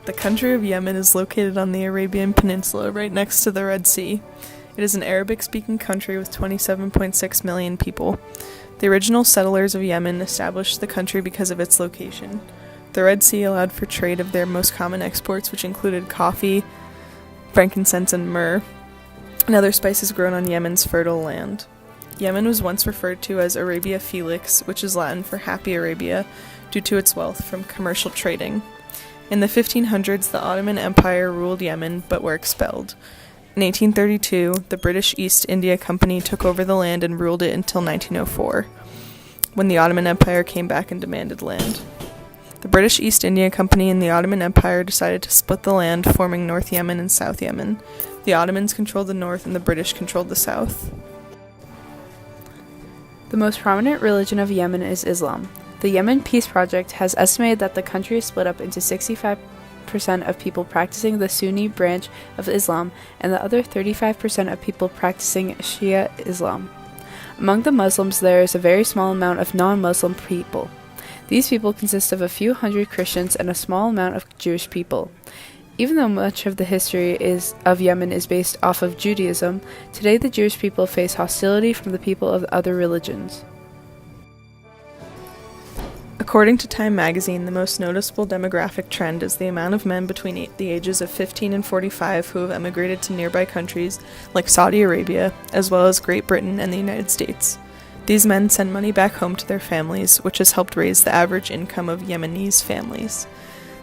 The country of Yemen is located on the Arabian Peninsula, right next to the Red Sea. It is an Arabic-speaking country with 27.6 million people. The original settlers of Yemen established the country because of its location. The Red Sea allowed for trade of their most common exports, which included coffee, frankincense, and myrrh, and other spices grown on Yemen's fertile land. Yemen was once referred to as Arabia Felix, which is Latin for Happy Arabia, due to its wealth from commercial trading. In the 1500s, the Ottoman Empire ruled Yemen, but were expelled. In 1832, the British East India Company took over the land and ruled it until 1904, when the Ottoman Empire came back and demanded land. The British East India Company and the Ottoman Empire decided to split the land, forming North Yemen and South Yemen. The Ottomans controlled the north and the British controlled the south. The most prominent religion of Yemen is Islam. The Yemen Peace Project has estimated that the country is split up into 65% of people practicing the Sunni branch of Islam and the other 35% of people practicing Shia Islam. Among the Muslims, there is a very small amount of non-Muslim people. These people consist of a few hundred Christians and a small amount of Jewish people. Even though much of the history of Yemen is based off of Judaism, today the Jewish people face hostility from the people of other religions. According to Time magazine, the most noticeable demographic trend is the amount of men between the ages of 15 and 45 who have emigrated to nearby countries like Saudi Arabia, as well as Great Britain and the United States. These men send money back home to their families, which has helped raise the average income of Yemenis families.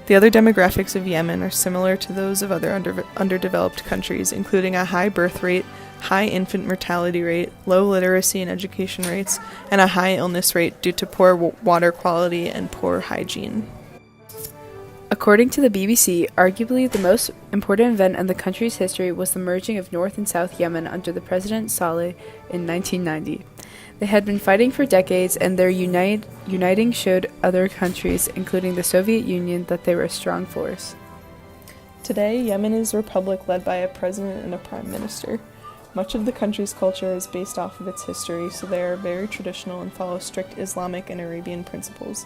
The other demographics of Yemen are similar to those of other underdeveloped countries, including a high birth rate, high infant mortality rate, low literacy and education rates, and a high illness rate due to poor water quality and poor hygiene. According to the BBC, arguably the most important event in the country's history was the merging of North and South Yemen under the President Saleh in 1990. They had been fighting for decades, and their uniting showed other countries, including the Soviet Union, that they were a strong force. Today, Yemen is a republic led by a president and a prime minister. Much of the country's culture is based off of its history, so they are very traditional and follow strict Islamic and Arabian principles.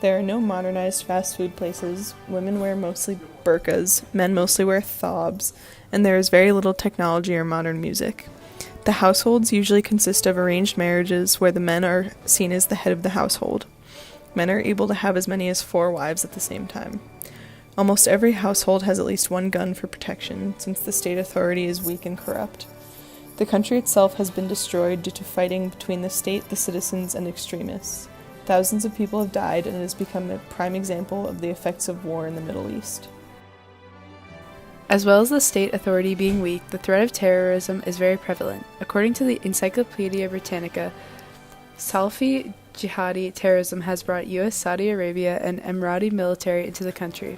There are no modernized fast food places, women wear mostly burqas, men mostly wear thobs, and there is very little technology or modern music. The households usually consist of arranged marriages where the men are seen as the head of the household. Men are able to have as many as 4 wives at the same time. Almost every household has at least one gun for protection, since the state authority is weak and corrupt. The country itself has been destroyed due to fighting between the state, the citizens, and extremists. Thousands of people have died, and it has become a prime example of the effects of war in the Middle East. As well as the state authority being weak, the threat of terrorism is very prevalent. According to the Encyclopedia Britannica, Salafi jihadi terrorism has brought U.S., Saudi Arabia, and Emirati military into the country.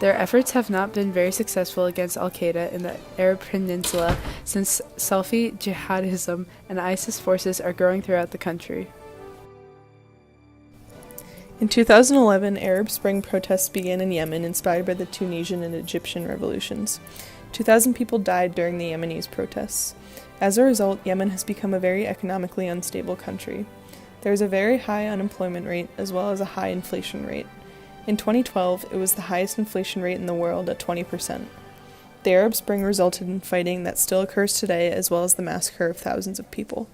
Their efforts have not been very successful against al-Qaeda in the Arab Peninsula, since Salafi jihadism and ISIS forces are growing throughout the country. In 2011, Arab Spring protests began in Yemen, inspired by the Tunisian and Egyptian revolutions. 2,000 people died during the Yemenis protests. As a result, Yemen has become a very economically unstable country. There is a very high unemployment rate, as well as a high inflation rate. In 2012, it was the highest inflation rate in the world at 20%. The Arab Spring resulted in fighting that still occurs today, as well as the massacre of thousands of people.